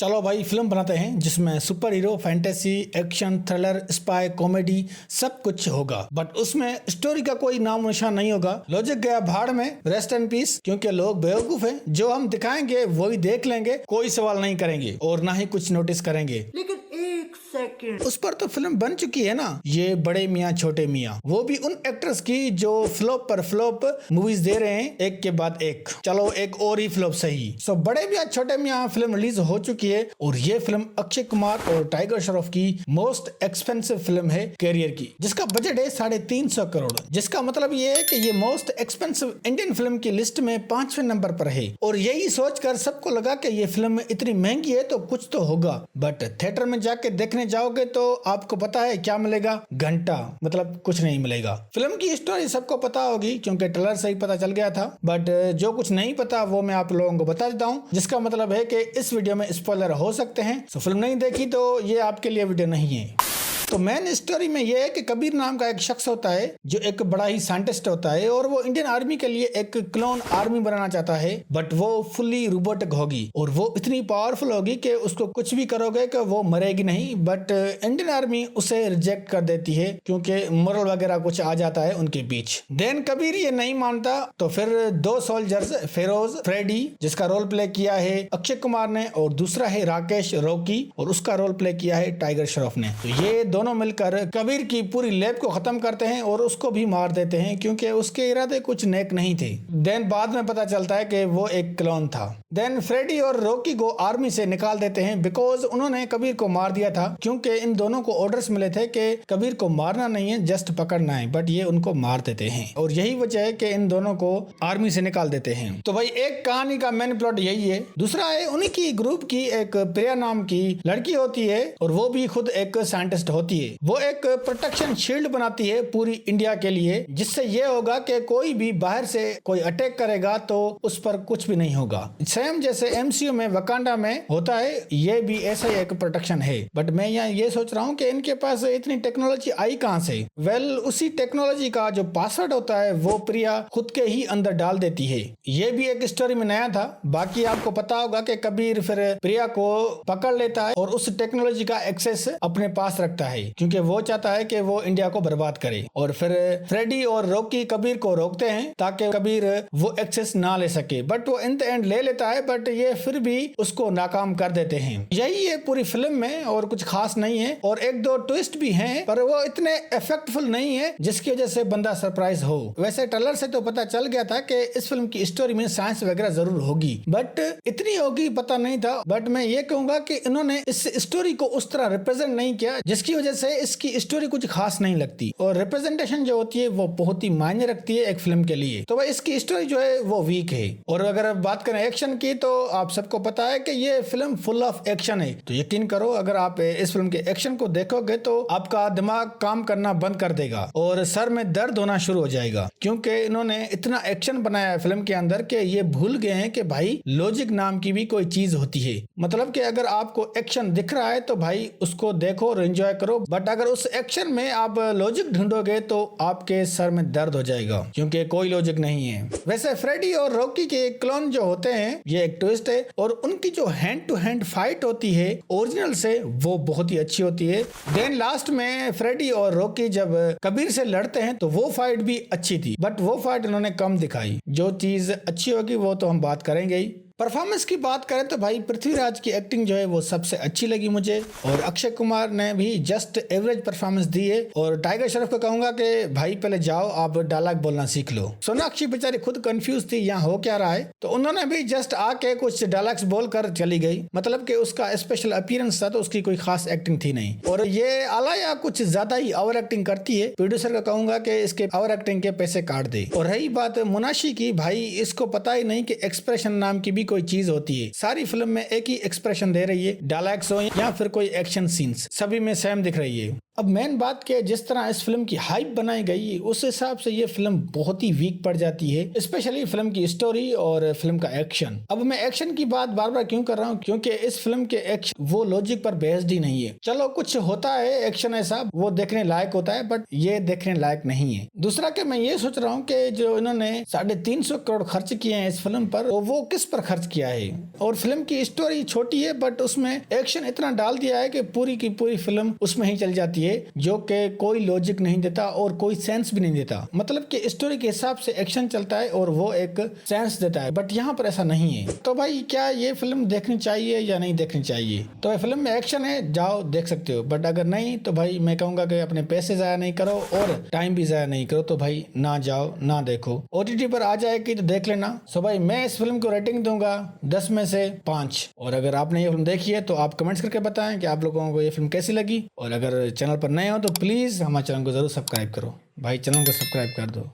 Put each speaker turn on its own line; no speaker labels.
चलो भाई फिल्म बनाते हैं जिसमें super hero, fantasy, action, thriller, spy, comedy सब कुछ होगा, बट उसमें स्टोरी का कोई नाम निशान नहीं होगा। लॉजिक गया भाड़ में, रेस्ट एंड पीस, क्योंकि लोग बेवकूफ हैं। जो हम दिखाएंगे वही देख लेंगे, कोई सवाल नहीं करेंगे और ना ही कुछ नोटिस करेंगे।
लेकिन एक सेकंड,
उस पर तो फिल्म बन चुकी है ना, ये बड़े मियाँ छोटे मियाँ, वो भी उन एक्टर्स की जो फ्लॉप पर फ्लॉप मूवीज दे रहे हैं एक के बाद एक। चलो एक और ही फ्लॉप सही। सो बड़े मियाँ छोटे मियाँ फिल्म रिलीज हो चुकी है और ये फिल्म अक्षय कुमार और टाइगर श्रॉफ की मोस्ट एक्सपेंसिव फिल्म है कैरियर की, जिसका बजट है 350 करोड़। जिसका मतलब ये है कि ये मोस्ट एक्सपेंसिव इंडियन फिल्म की लिस्ट में 5वें नंबर पर है। और यही सोचकर सबको लगा कि ये फिल्म इतनी महंगी है तो कुछ तो होगा, बट थिएटर में जाके देखने जाओगे तो आपको पता है क्या मिलेगा? घंटा, मतलब कुछ नहीं मिलेगा। फिल्म की स्टोरी सबको पता होगी क्योंकि ट्रेलर से ही पता चल गया था, बट जो कुछ नहीं पता वो मैं आप लोगों को बता देता हूँ, जिसका मतलब है कि इस वीडियो में स्पॉइलर हो सकते हैं। तो फिल्म नहीं देखी तो ये आपके लिए वीडियो नहीं है। तो मेन स्टोरी में यह है कि कबीर नाम का एक शख्स होता है जो एक बड़ा ही साइंटिस्ट होता है और वो इंडियन आर्मी के लिए एक क्लोन आर्मी बनाना चाहता है, बट वो फुल्ली रोबोटिक होगी और वो इतनी पावरफुल होगी कि उसको कुछ भी करोगे कि वो मरेगी नहीं। बट इंडियन आर्मी उसे रिजेक्ट कर देती है क्योंकि मोरल वगैरह कुछ आ जाता है उनके बीच। देन कबीर ये नहीं मानता तो फिर दो सोल्जर्स, फिरोज, फ्रेडी, जिसका रोल प्ले किया है अक्षय कुमार ने, और दूसरा है राकेश रॉकी और उसका रोल प्ले किया है टाइगर श्रॉफ ने। तो ये दोनों मिलकर कबीर की पूरी लैब को खत्म करते हैं और उसको भी मार देते हैं क्योंकि उसके इरादे कुछ नेक नहीं थे। देन बाद में पता चलता है कि वो एक क्लोन था। देन फ्रेडी और रॉकी को आर्मी से निकाल देते हैं बिकॉज उन्होंने कबीर को मार दिया था, क्योंकि इन दोनों को ऑर्डर्स मिले थे कि कबीर को मारना नहीं है, जस्ट पकड़ना है, बट ये उनको मार देते हैं और यही वजह है कि इन दोनों को आर्मी से निकाल देते हैं। तो भाई एक कहानी का मेन प्लॉट यही है। दूसरा है उन्हीं की ग्रुप की एक प्रिया नाम की लड़की होती है और वो भी खुद एक साइंटिस्ट होती है। वो एक प्रोटेक्शन शील्ड बनाती है पूरी इंडिया के लिए, जिससे ये होगा कि कोई भी बाहर से कोई अटैक करेगा तो उस पर कुछ भी नहीं होगा। सेम जैसे एमसीयू में वकांडा में होता है, ये भी ऐसा ही एक प्रोटेक्शन है। बट मैं यहाँ ये सोच रहा हूँ कि इनके पास इतनी टेक्नोलॉजी आई कहाँ से? वेल, उसी टेक्नोलॉजी का जो पासवर्ड होता है वो प्रिया खुद के ही अंदर डाल देती है। ये भी एक स्टोरी में नया था। बाकी आपको पता होगा कि कबीर फिर प्रिया को पकड़ लेता है और उस टेक्नोलॉजी का एक्सेस अपने पास रखता है क्योंकि वो चाहता है कि वो इंडिया को बर्बाद करे। और फिर फ्रेडी और रॉकी कबीर को रोकते हैं ताकि कबीर वो एक्सेस ना ले सके, बट वो इन द एंड ले लेता है, बट ये फिर भी उसको नाकाम कर देते हैं। यही है पूरी फिल्म में और कुछ खास नहीं है। और एक दो ट्विस्ट भी हैं पर वो इतने इफेक्टफुल नहीं है जिसकी वजह से बंदा सरप्राइज हो। वैसे ट्रेलर से तो पता चल गया था कि इस फिल्म की स्टोरी में साइंस वगैरह जरूर होगी, बट इतनी होगी पता नहीं था। बट मैं ये कहूंगा कि इन्होंने इस स्टोरी को उस तरह रिप्रेजेंट नहीं किया जिसकी वजह से इसकी स्टोरी कुछ खास नहीं लगती। और रिप्रेजेंटेशन जो होती है वो बहुत ही मायने रखती है एक फिल्म के लिए। तो भाई इसकी स्टोरी जो है वो वीक है। और अगर बात करें एक्शन की तो आप सबको पता है कि ये फिल्म फुल ऑफ एक्शन है। तो यकीन करो अगर आप इस फिल्म के एक्शन को देखोगे तो आपका दिमाग काम करना बंद कर देगा और सर में दर्द होना शुरू हो जाएगा, क्योंकि इन्होंने इतना एक्शन बनाया है फिल्म के अंदर कि ये भूल गए हैं कि भाई लॉजिक नाम की भी कोई चीज होती है। मतलब कि अगर आपको एक्शन दिख रहा है तो भाई उसको देखो और एंजॉय करो, बट अगर उस एक्शन में आप लॉजिक ढूंढोगे तो आपके सर में दर्द हो जाएगा क्योंकि कोई लॉजिक नहीं है। वैसे फ्रेडी और रॉकी के क्लोन जो होते हैं ये एक ट्विस्ट है और उनकी जो हैंड टू हैंड फाइट होती है ओरिजिनल से वो बहुत ही अच्छी होती है। देन लास्ट में फ्रेडी और रॉकी जब कबीर से लड़ते हैं तो वो फाइट भी अच्छी थी, बट वो फाइट उन्होंने कम दिखाई। जो चीज अच्छी होगी वो तो हम बात करेंगे ही। परफॉर्मेंस की बात करें तो भाई पृथ्वीराज की एक्टिंग जो है वो सबसे अच्छी लगी मुझे और अक्षय कुमार ने भी जस्ट एवरेज परफॉर्मेंस दी है। और टाइगर श्रॉफ को कहूंगा कि भाई पहले जाओ आप डायलॉग बोलना सीख लो। सोनाक्षी बेचारी खुद कंफ्यूज थी यहाँ हो क्या रहा है, तो उन्होंने भी जस्ट आके कुछ डायलॉग्स बोलकर चली गई। मतलब कि उसका स्पेशल अपीयरेंस था तो उसकी कोई खास एक्टिंग थी नहीं। और ये आलाया कुछ ज्यादा ही ओवर एक्टिंग करती है। प्रोड्यूसर को कहूंगा कि इसके ओवर एक्टिंग के पैसे काट दे। और रही बात मुनाशी की, भाई इसको पता ही नहीं कि एक्सप्रेशन नाम की भी कोई चीज होती है। सारी फिल्म में एक ही एक्सप्रेशन दे रही है, डायलॉग्स हो या फिर कोई एक्शन सीन्स, सभी में सेम दिख रही है। अब मेन बात क्या है, जिस तरह इस फिल्म की हाइप बनाई गई उस हिसाब से ये फिल्म बहुत ही वीक पड़ जाती है, स्पेशली फिल्म की स्टोरी और फिल्म का एक्शन। अब मैं एक्शन की बात बार बार क्यों कर रहा हूँ, क्योंकि इस फिल्म के एक्शन वो लॉजिक पर बेस्ड ही नहीं है। चलो कुछ होता है एक्शन ऐसा वो देखने लायक होता है, बट ये देखने लायक नहीं है। दूसरा कि मैं ये सोच रहा हूँ कि जो इन्होंने 350 करोड़ खर्च किए हैं इस फिल्म पर, वो किस पर खर्च चार्ज किया है। और फिल्म की स्टोरी छोटी है बट उसमें एक्शन इतना डाल दिया है कि पूरी की पूरी फिल्म उसमें ही चल जाती है, जो कि कोई लॉजिक नहीं देता और कोई सेंस भी नहीं देता। मतलब कि स्टोरी के हिसाब से एक्शन चलता है और वो एक सेंस देता है, बट यहाँ पर ऐसा नहीं है। तो भाई क्या ये फिल्म देखनी चाहिए या नहीं देखनी चाहिए? तो फिल्म में एक्शन है, जाओ देख सकते हो, बट अगर नहीं तो भाई मैं कहूंगा कि अपने पैसे जाया नहीं करो और टाइम भी जाया नहीं करो, तो भाई ना जाओ ना देखो। ओटीटी पर आ जाएगी तो देख लेना। सो भाई मैं इस फिल्म को रेटिंग दूंगा 10 में से 5। और अगर आपने ये फिल्म देखी है तो आप कमेंट्स करके बताएं कि आप लोगों को ये फिल्म कैसी लगी। और अगर चैनल पर नए हो तो प्लीज हमारे चैनल को जरूर सब्सक्राइब करो। भाई चैनल को सब्सक्राइब कर दो।